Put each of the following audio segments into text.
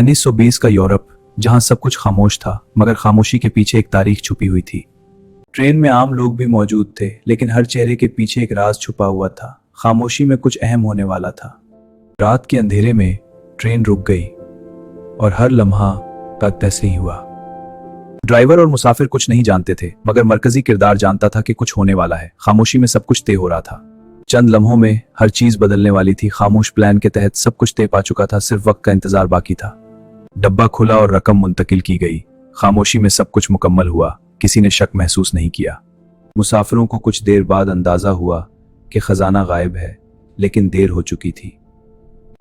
1920 का यूरोप, जहां सब कुछ खामोश था, मगर खामोशी के पीछे एक तारीख छुपी हुई थी। ट्रेन में आम लोग भी मौजूद थे, लेकिन हर चेहरे के पीछे एक राज छुपा हुआ था। खामोशी में कुछ अहम होने वाला था। रात के अंधेरे में ट्रेन रुक गई और हर लम्हा तक तैसे ही हुआ। ड्राइवर और मुसाफिर कुछ नहीं जानते थे, मगर मरकजी किरदार जानता था कि कुछ होने वाला है। खामोशी में सब कुछ तय हो रहा था। चंद लम्हों में हर चीज बदलने वाली थी। खामोश प्लान के तहत सब कुछ तय पा चुका था, सिर्फ वक्त का इंतजार बाकी था। डब्बा खुला और रकम मुंतकिल की गई। खामोशी में सब कुछ मुकम्मल हुआ। किसी ने शक महसूस नहीं किया। मुसाफिरों को कुछ देर बाद अंदाजा हुआ कि खजाना गायब है, लेकिन देर हो चुकी थी।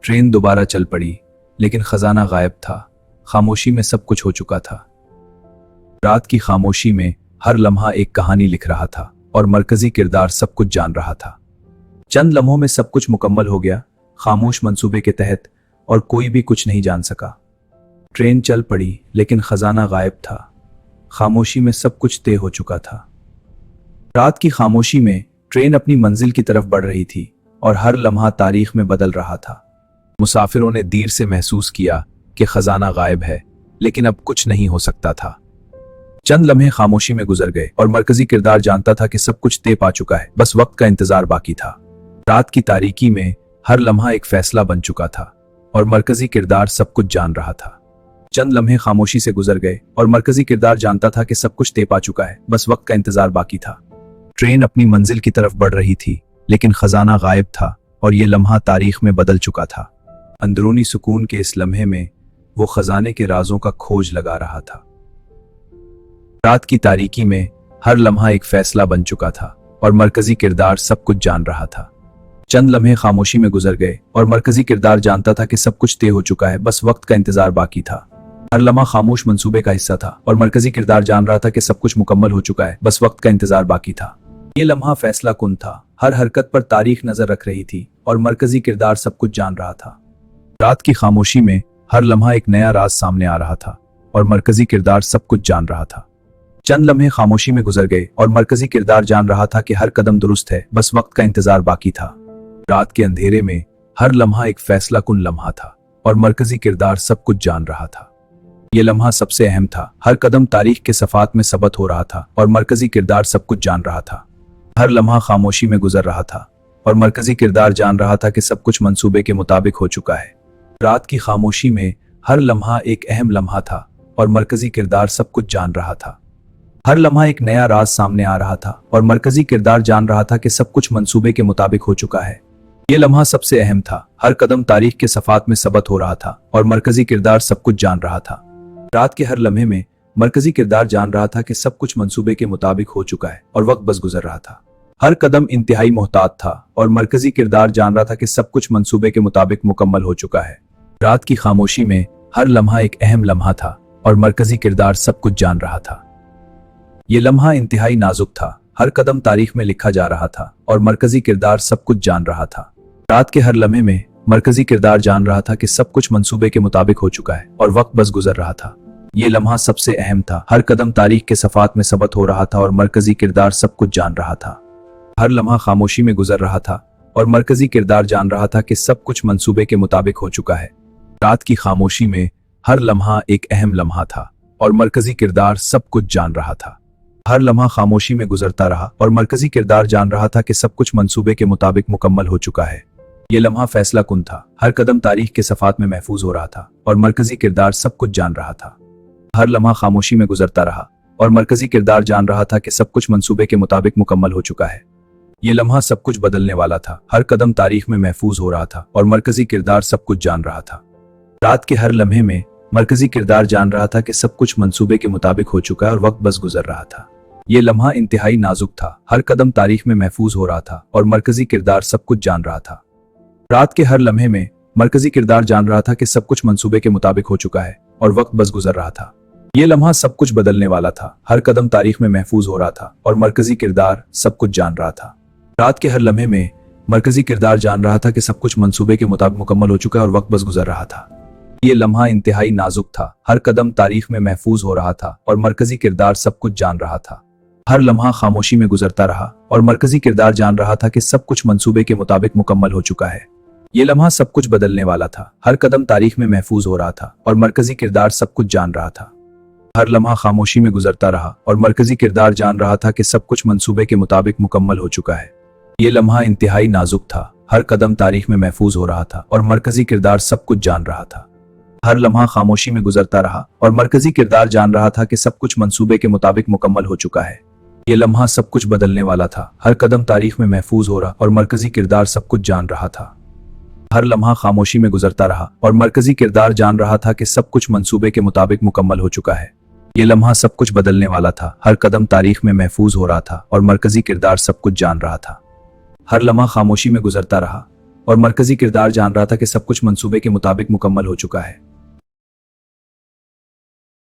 ट्रेन दोबारा चल पड़ी, लेकिन खजाना गायब था। खामोशी में सब कुछ हो चुका था। रात की खामोशी में हर लम्हा एक कहानी लिख रहा था और मरकजी किरदार सब कुछ जान रहा था। चंद लम्हों में सब कुछ मुकम्मल हो गया, खामोश मंसूबे के तहत, और कोई भी कुछ नहीं जान सका। ट्रेन चल पड़ी, लेकिन खजाना गायब था। खामोशी में सब कुछ तय हो चुका था। रात की खामोशी में ट्रेन अपनी मंजिल की तरफ बढ़ रही थी और हर लम्हा तारीख में बदल रहा था। मुसाफिरों ने देर से महसूस किया कि खजाना गायब है, लेकिन अब कुछ नहीं हो सकता था। चंद लम्हे खामोशी में गुजर गए और मरकजी किरदार जानता था कि सब कुछ तय पा चुका है, बस वक्त का इंतजार बाकी था। रात की तारीकी में हर लम्हा एक फैसला बन चुका था और मरकजी किरदार सब कुछ जान रहा था। चंद लम्हे खामोशी से गुजर गए और मरकजी किरदार जानता था कि सब कुछ तय पा चुका है, बस वक्त का इंतजार बाकी था। ट्रेन अपनी मंजिल की तरफ बढ़ रही थी, लेकिन खजाना गायब था और ये लम्हा तारीख में बदल चुका था। अंदरूनी सुकून के इस लम्हे में वो खजाने के राजों का खोज लगा रहा था। रात की तारीकी में हर लम्हा एक फैसला बन चुका था और मरकजी किरदार सब कुछ जान रहा था। चंद लम्हे खामोशी में गुजर गए और मरकजी किरदार जानता था कि सब कुछ तय हो चुका है, बस वक्त का इंतजार बाकी था। हर लम्हा खामोश मंसूबे का हिस्सा था और मरकजी किरदार जान रहा था कि सब कुछ मुकम्मल हो चुका है, बस वक्त का इंतजार बाकी था। ये लम्हा फैसला कुन था। हर हरकत पर तारीख नजर रख रही थी और मरकजी किरदार सब कुछ जान रहा था। रात की खामोशी में हर लम्हा एक नया राज सामने आ रहा था और मरकजी किरदार सब कुछ जान रहा था। चंद लम्हे खामोशी में गुजर गए और मरकजी किरदार जान रहा था कि हर कदम दुरुस्त है, बस वक्त का इंतजार बाकी था। रात के अंधेरे में हर लम्हा एक फैसला कुन लम्हा था और मरकजी किरदार सब कुछ जान रहा था। ये लम्हा सबसे अहम था। हर कदम तारीख के सफ़ात में सबत हो रहा था और मरकजी किरदार सब कुछ जान रहा था। हर लम्हा खामोशी में गुजर रहा था और मरकजी किरदार जान रहा था कि सब कुछ मंसूबे के मुताबिक हो चुका है। रात की खामोशी में हर लम्हा एक अहम लम्हा था और मरकजी किरदार सब कुछ जान रहा था। हर लम्हा एक नया राज सामने आ रहा था और मरकजी किरदार जान रहा था कि सब कुछ मंसूबे के मुताबिक हो चुका है। ये लम्हा सबसे अहम था। हर कदम तारीख के सफ़ात में सबत हो रहा था और मरकजी किरदार सब कुछ जान रहा था। रात के हर लम्हे में मरकजी किरदार जान रहा था कि सब कुछ मंसूबे के मुताबिक हो चुका है और वक्त बस गुजर रहा था। हर कदम इंतहाई मोहतात था और मरकजी किरदार जान रहा था कि सब कुछ मंसूबे के मुताबिक मुकम्मल हो चुका है। रात की खामोशी में हर लम्हा एक अहम लम्हा था और मरकजी किरदार सब कुछ जान रहा था। ये लम्हा इंतहाई नाजुक था। हर कदम तारीख में लिखा जा रहा था और मरकजी किरदार सब कुछ जान रहा था। रात के हर लम्हे में मरकजी किरदार जान रहा था कि सब कुछ मंसूबे के मुताबिक हो चुका है और वक्त बस गुजर रहा था। ये लम्हा सबसे अहम था। हर कदम तारीख के सफ़ात में सबत हो रहा था और मरकजी किरदार सब कुछ जान रहा था। हर लम्हा खामोशी में गुजर रहा था और मरकजी किरदार जान रहा था कि सब कुछ मंसूबे के मुताबिक हो चुका है। रात की खामोशी में हर लम्हा एक अहम लम्हा था और मरकजी किरदार सब कुछ जान रहा था। हर लम्हा खामोशी में गुजरता रहा और मरकजी किरदार जान रहा था कि सब कुछ मंसूबे के मुताबिक मुकम्मल हो चुका है। ये लम्हा फैसला कुन था। हर कदम तारीख के सफ़ात में महफूज हो रहा था और मरकजी किरदार सब कुछ जान रहा था। हर लम्हा खामोशी में गुजरता रहा और मरकजी किरदार जान रहा था कि सब कुछ मंसूबे के मुताबिक मुकम्मल हो चुका है। ये लम्हा सब कुछ बदलने वाला था। हर कदम तारीख में महफूज हो रहा था और मरकजी किरदार सब कुछ जान रहा था। रात के हर लम्हे में मरकजी किरदार जान रहा था कि सब कुछ मंसूबे के मुताबिक हो चुका है और वक्त बस गुजर रहा था। ये लम्हा इंतहाई नाजुक था। हर कदम तारीख में महफूज हो रहा था और मरकजी किरदार सब कुछ जान रहा था। रात के हर लम्हे में मरकजी किरदार जान रहा था कि सब कुछ मंसूबे के मुताबिक हो चुका है और वक्त बस गुजर रहा था। ये लम्हा सब कुछ बदलने वाला था। हर कदम तारीख में महफूज हो रहा था और मरकजी किरदार सब कुछ जान रहा था। रात के हर लम्हे में मरकजी किरदार जान रहा था कि सब कुछ मंसूबे के मुताबिक मुकम्मल हो चुका है और वक्त बस गुजर रहा था। ये लम्हा इंतहाई नाजुक था। हर कदम तारीख में महफूज हो रहा था और मरकजी किरदार सब कुछ जान रहा था। हर लम्हा खामोशी में गुजरता रहा और मरकजी किरदार जान रहा था कि सब कुछ मंसूबे के मुताबिक मुकम्मल हो चुका है। ये लम्हा सब कुछ बदलने वाला था। हर कदम तारीख में महफूज हो रहा था और मरकजी किरदार सब कुछ जान रहा था। हर लम्हा खामोशी में गुजरता रहा और मरकजी किरदार जान रहा था कि सब कुछ मंसूबे के मुताबिक मुकम्मल हो चुका है। ये लम्हा इंतहाई नाजुक था। हर कदम तारीख में महफूज हो रहा था और मरकजी किरदार सब कुछ जान रहा था। हर लम्हा खामोशी में गुजरता रहा और मरकजी किरदार जान रहा था कि सब कुछ मंसूबे के मुताबिक मुकम्मल हो चुका है। ये लम्हा सब कुछ बदलने वाला था। हर कदम तारीख में महफूज हो रहा और मरकजी किरदार सब कुछ जान रहा था। हर लम्हा खामोशी में गुजरता रहा और मरकजी किरदार जान रहा था कि सब कुछ मंसूबे के मुताबिक मुकम्मल हो चुका है। ये लम्हा सब कुछ बदलने वाला था। हर कदम तारीख में महफूज हो रहा था और मरकजी किरदार सब कुछ जान रहा था। हर लम्हा खामोशी में गुजरता रहा और मरकजी किरदार जान रहा था कि सब कुछ मंसूबे के मुताबिक मुकम्मल हो चुका है।